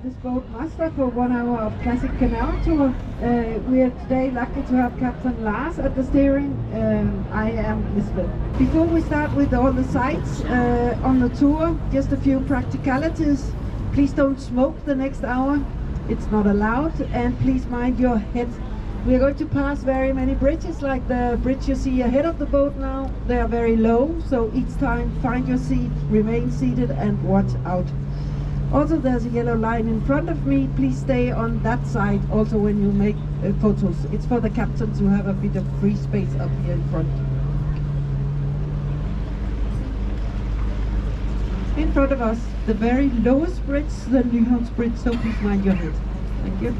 this boat master for 1 hour of Classic Canal Tour. We are today lucky to have Captain Lars at the steering. I am Lisbeth. Before we start with all the sights on the tour, just a few practicalities. Please don't smoke the next hour. It's not allowed, and please mind your head. We are going to pass very many bridges, like the bridge you see ahead of the boat now. They are very low, so each time find your seat, remain seated and watch out. Also, there's a yellow line in front of me. Please stay on that side also when you make photos. It's for the captain to have a bit of free space up here in front. In front of us, the very lowest bridge, the Nyhavn bridge, so please mind your head. Thank you.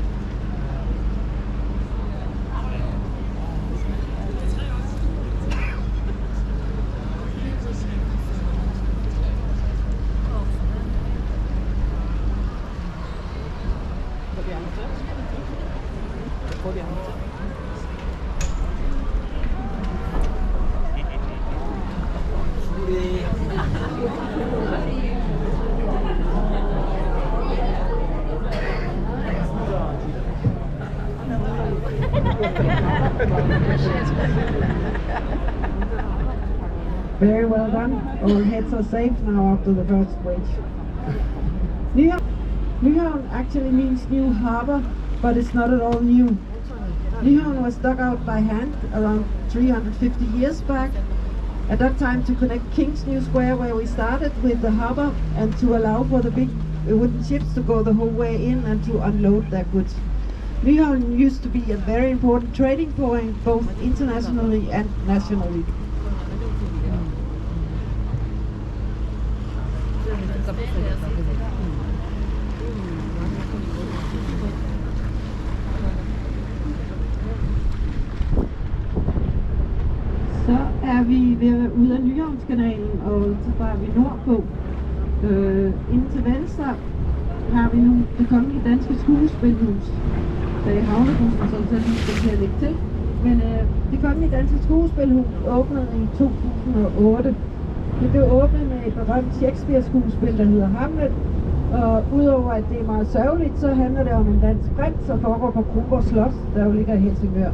Very well done. All heads are safe now after the first bridge. Nyhavn actually means new harbor, but it's not at all new. Nyhavn was dug out by hand around 350 years back. At that time to connect King's New Square, where we started with the harbor, and to allow for the big wooden ships to go the whole way in and to unload their goods. Nyhavn used to be a very important trading point, both internationally and nationally. Så er vi ved at være ude af Nyhavnskanalen, og så drejer vi nordpå. Inden til venstre har vi nu det kongelige danske skuespilhus. Så i havnebussen, så vi skal lægge til. Men det kongelige danske skuespilhus åbnede i 2008. Det blev åbnet med et berømt Shakespeare-skuespil, der hedder Hamlet. Og udover at det er meget sørgeligt, så handler det om en dansk prins, og foregår på Kronborg Slot, der jo ligger i Helsingør.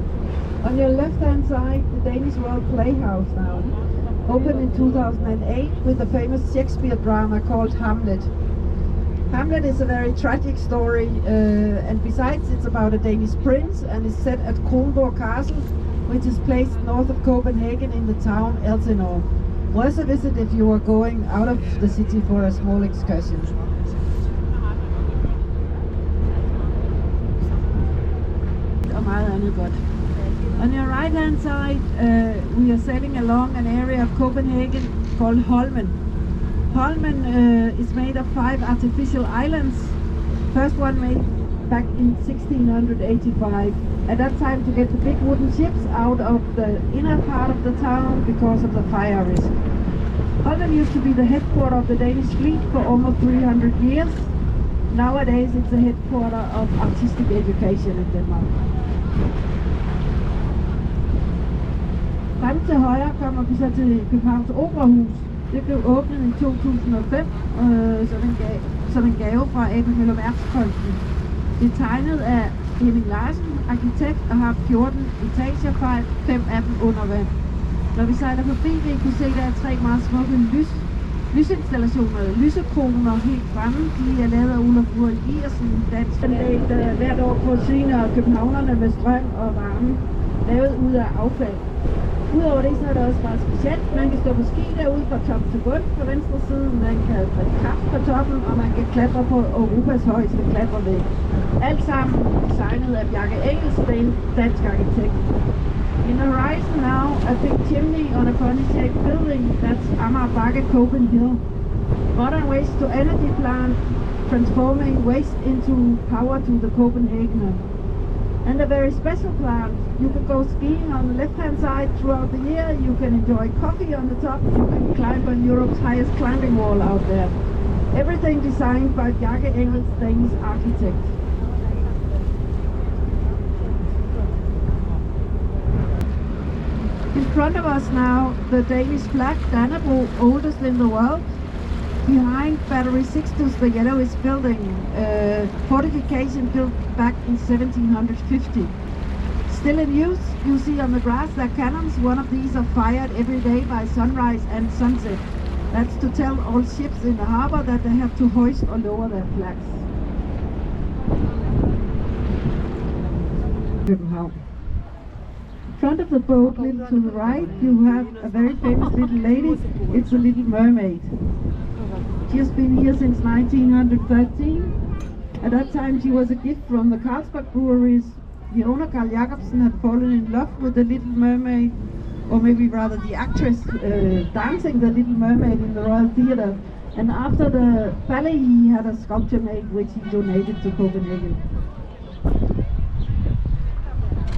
On your left-hand side, the Danish Royal Playhouse now, opened in 2008 with the famous Shakespeare drama called Hamlet. Hamlet is a very tragic story, and besides it's about a Danish prince, and is set at Kronborg Castle, which is placed north of Copenhagen in the town Elsinore. Worth a visit if you are going out of the city for a small excursion. Og meget andet godt. On your right hand side, we are sailing along an area of Copenhagen called Holmen. Holmen is made of 5 artificial islands. First one made back in 1685. At that time to get the big wooden ships out of the inner part of the town because of the fire risk. Holmen used to be the headquarter of the Danish fleet for almost 300 years. Nowadays it's the headquarter of artistic education in Denmark. Frem til højre kommer vi så til Københavns Operahus. Det blev åbnet i 2005 som en gave fra A.P. Møller Mærsk-fonden. Det er tegnet af Henning Larsen, arkitekt, og har 14 etager, 5 af dem under vand. Når vi sejler forbi, vil I kunne se, der er 3 meget smukke lysinstallationer, lysekroner helt fremme. De er lavet af Olaf Røhl Iversen, dansk anlæg, der hvert år forsyner københavnerne med strøm og varme, lavet ud af affald. Udover det, så er det også meget specielt. Man kan stå på ski derude fra top til bund på venstre side. Man kan drikke kaffe på toppen, og man kan klatre på Europas højeste klatrevæg. Alt sammen designet af Bjarke Engelsen, en dansk arkitekt. In the horizon now, a big chimney on a funny-shaped building. That's Amager Bakke Copenhagen. Modern waste-to-energy plant transforming waste into power to the Copenhagener. And a very special plant. You can go skiing on the left-hand side throughout the year. You can enjoy coffee on the top. You can climb on Europe's highest climbing wall out there. Everything designed by Bjarke Engels, Danish architect. In front of us now, the Danish flag, Dannebrog, oldest in the world. Behind Battery Sixtus, the yellowish building, fortification built back in 1750. Still in use, you see on the grass their cannons. One of these are fired every day by sunrise and sunset. That's to tell all ships in the harbor that they have to hoist or lower their flags. Copenhagen. In front of the boat, little to the right, you have a very famous little lady. It's the Little Mermaid. She has been here since 1913. At that time she was a gift from the Carlsberg breweries. The owner, Carl Jacobsen, had fallen in love with the Little Mermaid, or maybe rather the actress dancing the Little Mermaid in the Royal Theatre. And after the ballet he had a sculpture made which he donated to Copenhagen.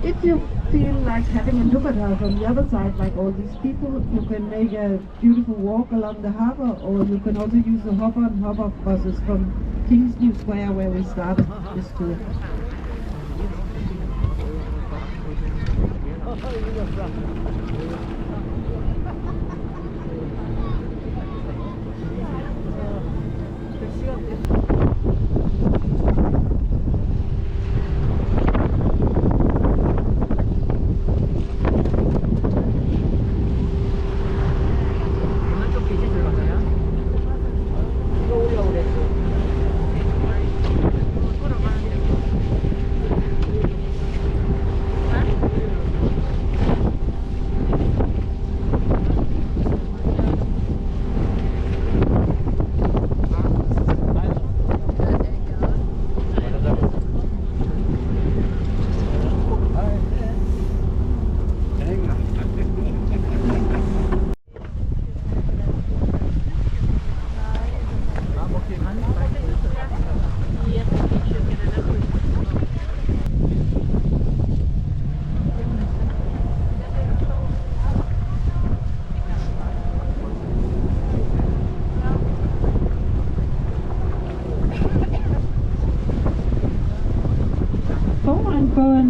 If you feel like having a look at her from the other side, like all these people, you can make a beautiful walk along the harbour, or you can also use the hopper and hopper buses from King's New Square where we started this tour.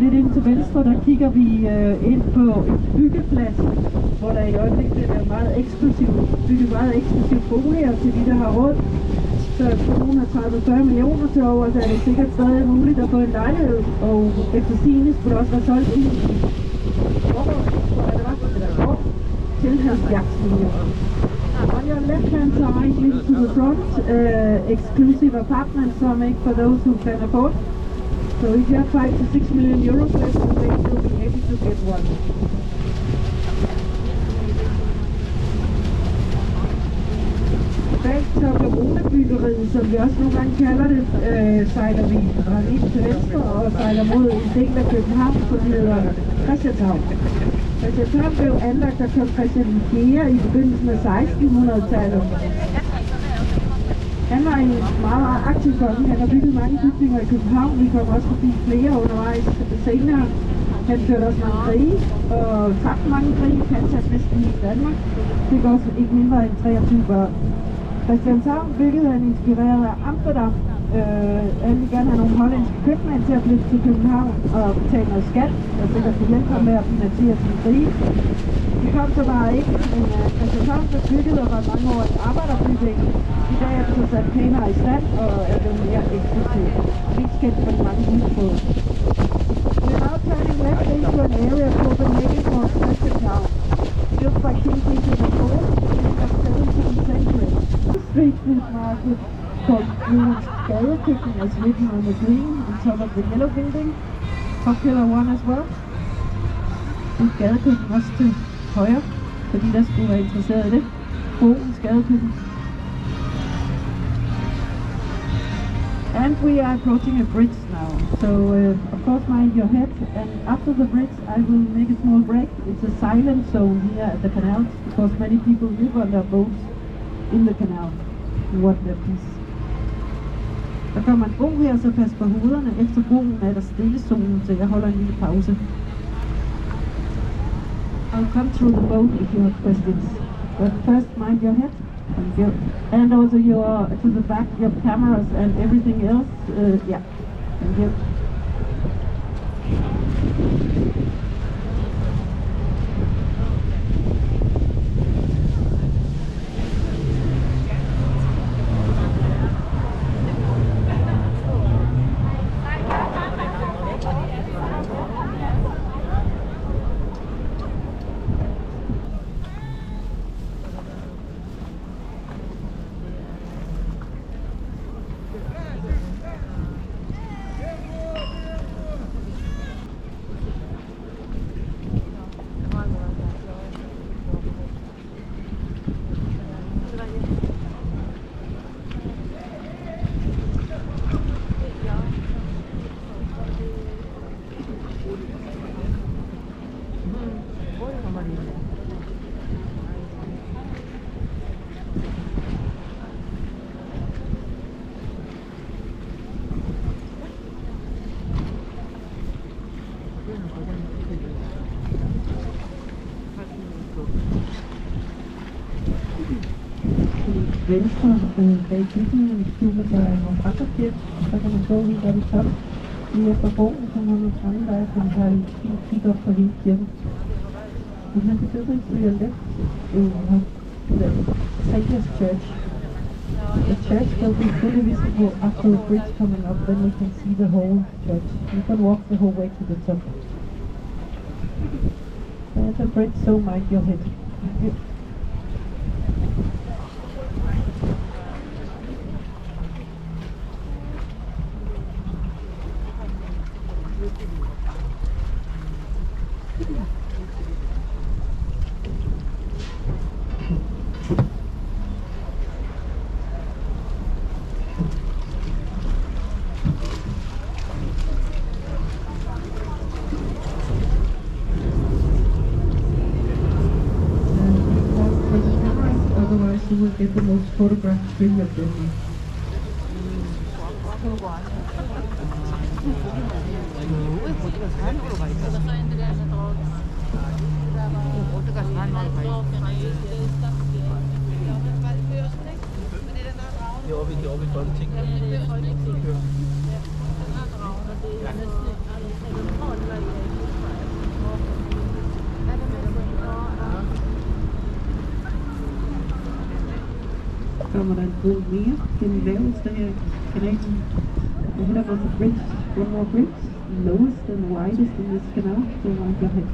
Lidt ind til venstre, der kigger vi ind på et byggeplads, hvor der i øjeblikket er meget bygget meget eksklusivt boliger til de, der har råd. Så kommunen har 30-40 millioner til over, så er det sikkert stadig muligt at få en lejlighed, og efter sigende skulle der også være solgt ind til 70 millioner. On your left-hand side, leads to the front, exclusive apartments, so make for those who can afford. So if you have 5 to 6 million euros left in the bank, you'll be able to get one. Bag Toblerone-byggeriet, som vi også nogle gange kalder det, sejler vi lige til venstre og sejler mod en del af København, som hedder Christianshavn. Christianshavn blev anlagt af kong Christian IV i begyndelsen af 1600-tallet. Han var en meget aktiv konge. Han har bygget mange bygninger i København. Vi kommer også forbi flere undervejs senere. Han førte også mange krige og tabte mange krige. Han satte næsten hele Danmark. Det går også ikke mindre end 23 børn. Christianshavn byggede han inspireret af Amsterdam. Han ville gerne have nogle hollandske købmænd til at flytte til København og betale noget skat. Og sikkert kunne hjælpe ham med at finansiere sin krige. De kom så bare ikke, men Christianshavn blev bygget og var mange år en arbejderbygning. I dag er det så sat pænere i stand og er blevet mere eksklusivt. Mest kendt for de mange husbåde. We're now turning left into an area of Copenhagen called Christianshavn, built by King Peter IV in the 17th century. The street food market called Nyhavn Canal Tour is written on the green on top of the yellow building. Popular one as well. Et gadekøkken også til højre, fordi der skulle være interesseret i det. Broens gadekøkken. And we are approaching a bridge now, so of course mind your head, and after the bridge I will make a small break. It's a silent zone here at the canal because many people live on their boats in the canal. You want their peace. Der kommer en bro her, så pas på hovederne. Efter broen er der stillezonen, så jeg holder en lille pause. I'll come through the boat if you have questions. But first mind your head. Thank you. And also your to the back, your cameras and everything else. Yeah. Thank you. Venstre bag bygningen skjuler sig nogle brandpartier, så kan man gå helt op i top. Lige efter broen, så må man fremme der, så man har en fin kig op på hele kirken. Behind the building to your left, you have the Savior's Church. The church will be fully visible after the bridge coming up, then you can see the whole church. You can walk the whole way to the top. There's a bridge, so mind your head. You will get the most photographed screen of this. Kommer der en bro mere den laveste her kanalen. Og her was a bridge, one more bridge, lowest and widest in this canal, so I got it.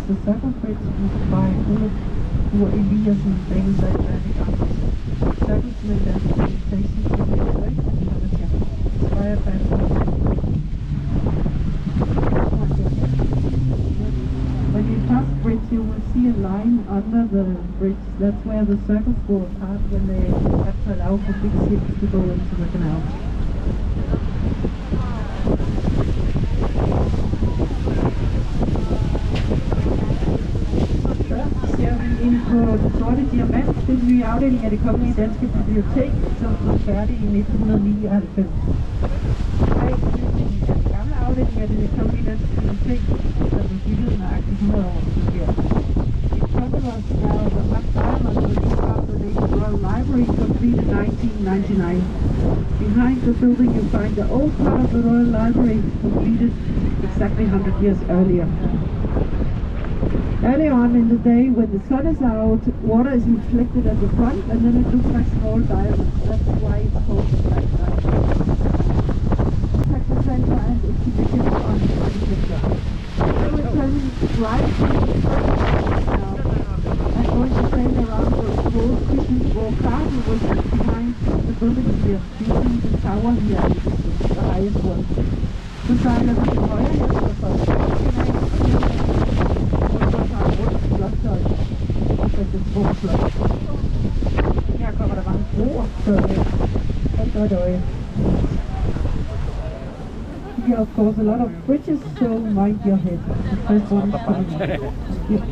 The circle bridge is by Ulf Eliassen, Danish Atlantic artist. Circles with that station to the right and Copenhagen, inspired by the When you pass the bridge, you will see a line under the bridge. That's where the circles go apart when they have to allow for big ships to go into the canal. På Den Sorte Diamant, det er den nye afdeling af Det Kongelige Danske Bibliotek, som blev færdig i 1999. Bygningen er den gamle afdeling af Det Kongelige Danske Bibliotek, der blev bygget nøjagtigt 100 år tidligere. It covers now the much diamond released after the Royal Library 1999. Behind the building you find the old part of the Royal Library, completed exactly 100 years earlier. Earlier on in the day, when the sun is out, water is reflected at the front and then it looks like small diamonds. That's why it's called the Black Diamond. The center and exhibition on the picture. So we're turning right now and going to sail around the whole Christiansborg Castle, which is behind the buildings here. You see the tower here, the highest one. Så sejler vi til højre her, så for her kommer der mange broer, så alt godt øje. Here of course a lot of bridges, so mind your head. The first one is coming in. Yep.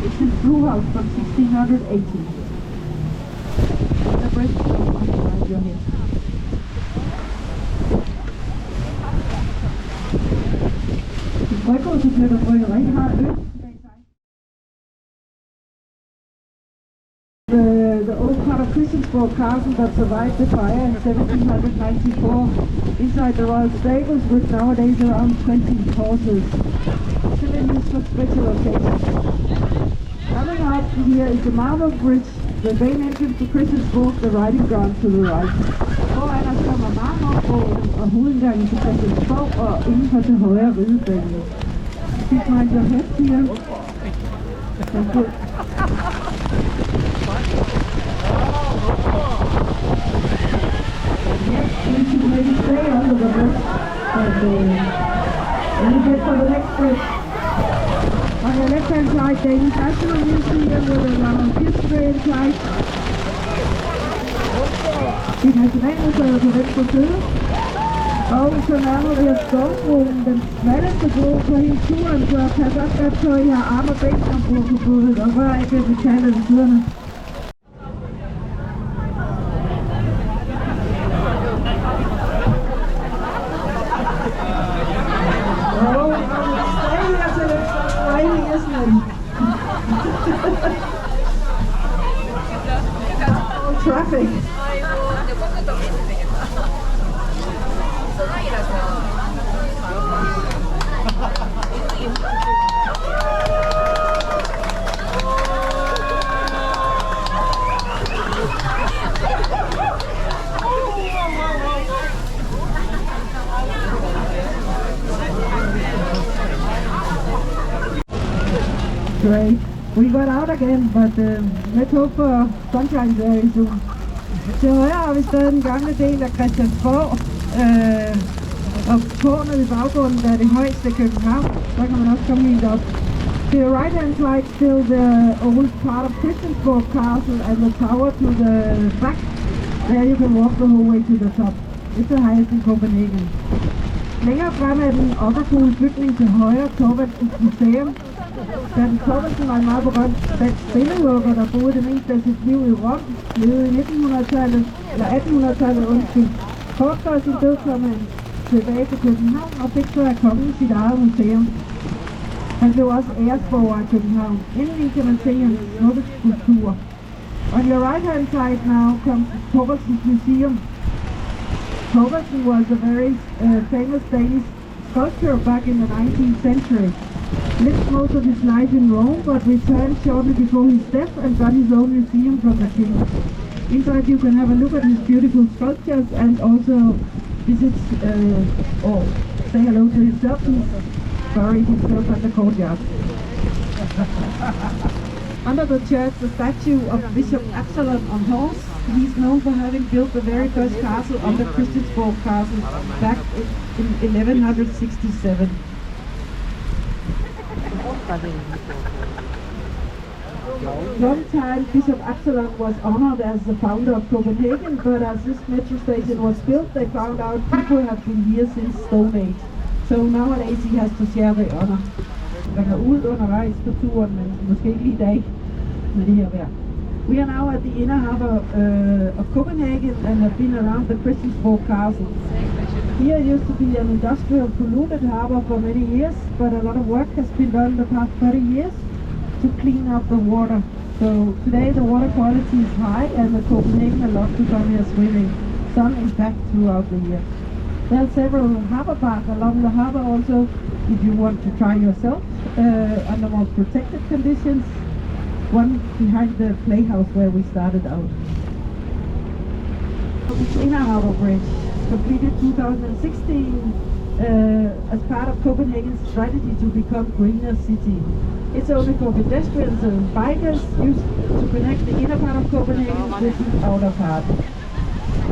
It's his brew house from 1680. The bridge behind your head. Brygger, så bliver der brygget rigtig meget øl. The old part of Christiansborg Castle that survived the fire in 1794 inside the royal stables with nowadays around 20 horses. Still in use for special occasions. Coming up here is the marble bridge, the main entrance to Christiansborg, the riding ground to the right. Foran os kommer marmorbroen og hovedindgangen til Christiansborg og indenfor til højre ridebanen. Please mind your head here. Thank you. Yes, you should maybe stay under the bridge and you get for the next bridge. On your left hand side, Danish National Museum with a round history inside. Det Nationalmuseet på venstre side. Og så nærmer vi os stormbroen, den smalleste bro på hele turen, så pas også godt på, at I har arme og ben som bro på bådet, og rør ikke ved metallet ved siderne. Traffic. Great. We got out again, but let's hope for sunshine very soon. Til højre har vi stadig den gamle del af Christiansborg, og tårnet i baggrunden, der er det højeste i København. Så kan man også komme helt op. To the right hand side, still the old part of Christiansborg Castle and the tower to the back. There you can walk the whole way to the top. It's the highest in Copenhagen. Længere frem er den opperfulde bygning til højre, Thorvaldsens Museum. Dan Thorvaldsen var en meget berømt dansk spillehugger, der boede det meste af sit liv i Rom, levede i 1900-tallet, eller 1800-tallet, undskyld. Kort før sin død kom han tilbage til København og fik så af kongen sit eget museum. Han blev også æresborger af København. Endelig kan man se hans smukke skulpturer. On your right hand side now comes Thorvaldsens Museum. Thorvaldsen was a very famous Danish sculptor back in the 19th century. Lived most of his life in Rome, but returned shortly before his death and got his own museum from the king. Inside you can have a look at his beautiful sculptures and also visit or say hello to himself. He's buried himself at the courtyard. Under the church, the statue of Bishop Absalon on horse. He's known for having built the very first castle under Christiansborg Castle back in 1167. Long time Bishop Absalon was honored as the founder of Copenhagen, but as this metro station was built, they found out people have been here since Stone Age. So nowadays he has to share the honor. Man kan ud undervejs på turen, men måske ikke lige i dag med det her vejr. We are now at the inner harbor of Copenhagen and have been around the Christiansborg Castle. Here used to be an industrial polluted harbor for many years, but a lot of work has been done the past 30 years to clean up the water. So today the water quality is high and the Copenhagen love to come here swimming. Some in fact throughout the year. There are several harbor parks along the harbor also if you want to try yourself under more protected conditions. One behind the playhouse where we started out. The Inner Harbor Bridge, completed 2016 as part of Copenhagen's strategy to become greener city. It's only for pedestrians and bikers used to connect the inner part of Copenhagen with the outer part.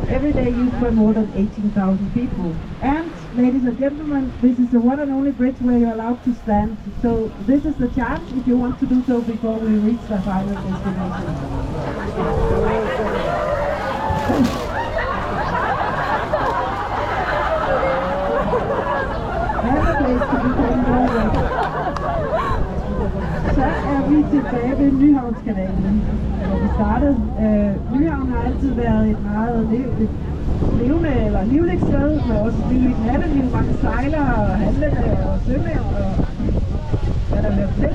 Every day used by more than 18,000 people. And, ladies and gentlemen, this is the one and only bridge where you're allowed to stand. So this is the chance if you want to do so before we reach the final destination. And a place to become more. Så er vi tilbage ved Nyhavn Kanalen, hvor vi startede. Nyhavn har altid været et meget levende eller livligt sted, med også livligt natteliv, mange sejlere og handlende og sømænd og hvad der hører til.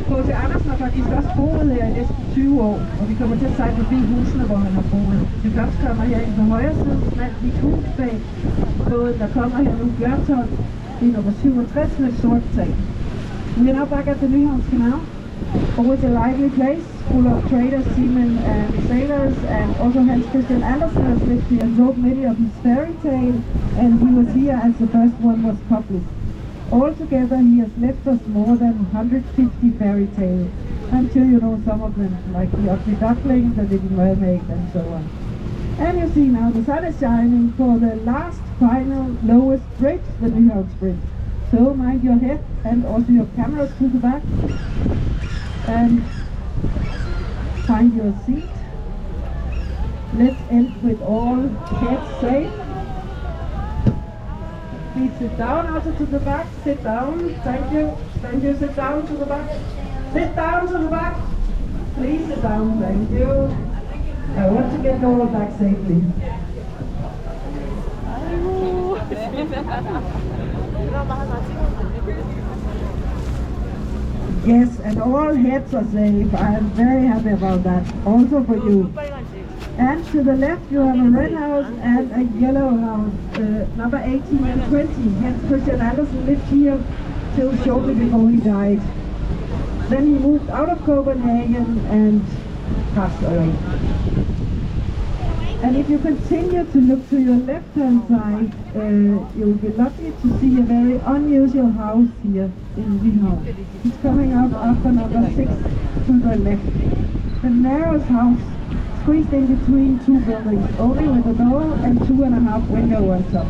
H.C. Andersen har faktisk også boet her i næsten 20 år, og vi kommer til at sejle forbi husene, hvor han har boet. Vi først kommer her ind på højre side, smalt i hus bag båden, der kommer her nu Bjørnton, i nummer 67 med sort tag. We are now back at the Nyhavn Canal, always a lively place, full of traders, seamen and sailors, and also Hans Christian Andersen has lived here and wrote many of his fairy tales, and he was here as the first one was published. Altogether he has left us more than 150 fairy tales. I'm sure you know some of them, like the Ugly Duckling, the Little Mermaid and so on. And you see now the sun is shining for the last, final, lowest bridge, the Nyhavn Bridge. So mind your head and also your cameras to the back. And find your seat. Let's end with all heads safe. Please sit down also to the back. Sit down. Thank you. Thank you. Sit down to the back. Sit down to the back. Please sit down. Thank you. I want to get you all back safely. Yes, and all heads are safe. I am very happy about that. Also for you. And to the left you have a red house and a yellow house, number 18 and 20. Hans Christian Andersen lived here till shortly before he died. Then he moved out of Copenhagen and passed away. And if you continue to look to your left-hand side, you will be lucky to see a very unusual house here in Nyhavn. It's coming up after number 6 to the left. The narrowest house, squeezed in between two buildings, only with a door and 2.5 windows on top.